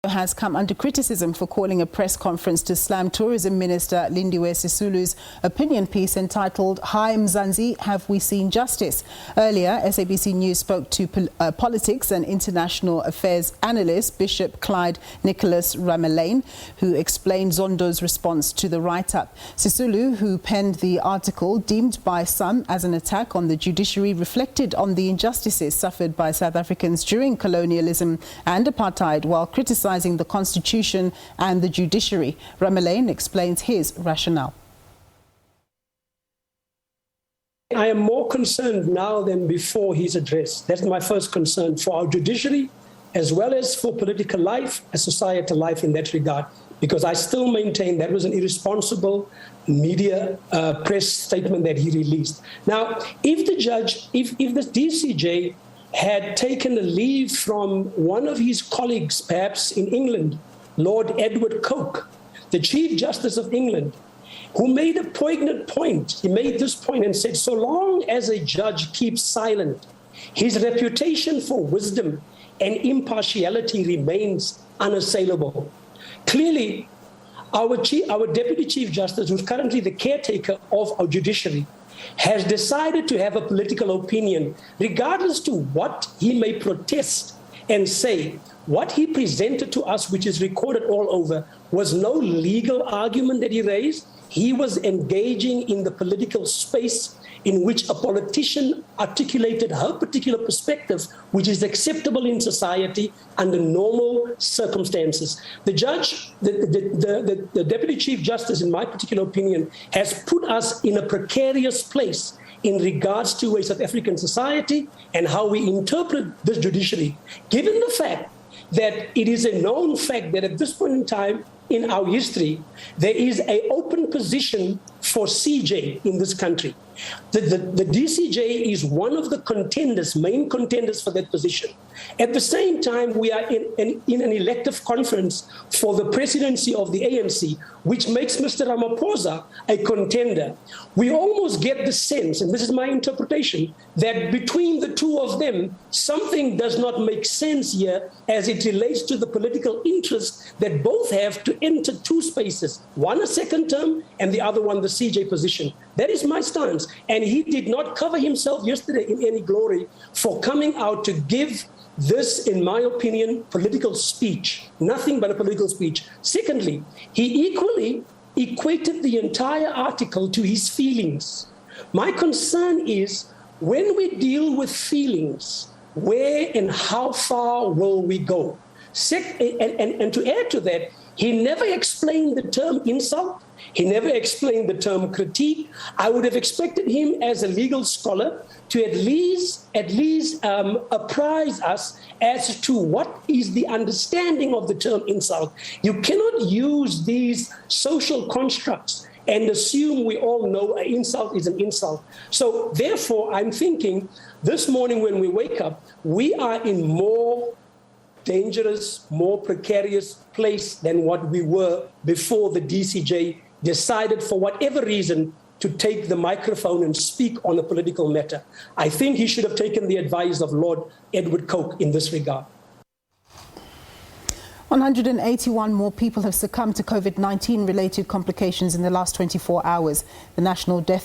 Has come under criticism for calling a press conference to slam Tourism Minister Lindiwe Sisulu's opinion piece entitled "Hi Mzansi, Have We Seen Justice?" Earlier, SABC News spoke to politics and international affairs analyst Bishop Clyde Nicholas Ramalaine, who explained Zondo's response to the write-up. Sisulu, who penned the article deemed by some as an attack on the judiciary, reflected on the injustices suffered by South Africans during colonialism and apartheid while criticizing the Constitution and the judiciary. Ramalaine explains his rationale. I am more concerned now than before his address. That's my first concern for our judiciary, as well as for political life and societal life in that regard, because I still maintain that was an irresponsible media press statement that he released. Now, if the DCJ had taken a leave from one of his colleagues, perhaps in England, Lord Edward Coke, the Chief Justice of England, who made a poignant point. He made this point and said, so long as a judge keeps silent, his reputation for wisdom and impartiality remains unassailable. Clearly, our Deputy Chief Justice, who's currently the caretaker of our judiciary, has decided to have a political opinion, regardless to what he may protest and say. What he presented to us, which is recorded all over, was no legal argument that he raised. He was engaging in the political space in which a politician articulated her particular perspective, which is acceptable in society under normal circumstances. The judge, the Deputy Chief Justice, in my particular opinion, has put us in a precarious place in regards to a South African society and how we interpret this judiciary, given the fact that it is a known fact that at this point in time in our history, there is an open position for CJ in this country. The DCJ is one of the contenders, main contenders for that position. At the same time, we are in an elective conference for the presidency of the ANC, which makes Mr. Ramaphosa a contender. We almost get the sense, and this is my interpretation, that between the two of them, something does not make sense here as it relates to the political interest that both have to enter two spaces, one a second term and the other one the CJ position. That is my stance. And he did not cover himself yesterday in any glory for coming out to give this, in my opinion, political speech. Nothing but a political speech. Secondly, he equally equated the entire article to his feelings. My concern is when we deal with feelings, where and how far will we go? And to add to that, he never explained the term insult. He never explained the term critique. I would have expected him as a legal scholar to at least apprise us as to what is the understanding of the term insult. You cannot use these social constructs and assume we all know an insult is an insult. So therefore, I'm thinking this morning when we wake up, we are in more dangerous, more precarious place than what we were before the DCJ decided, for whatever reason, to take the microphone and speak on a political matter. I think he should have taken the advice of Lord Edward Coke in this regard. 181 more people have succumbed to COVID-19 related complications in the last 24 hours. The national death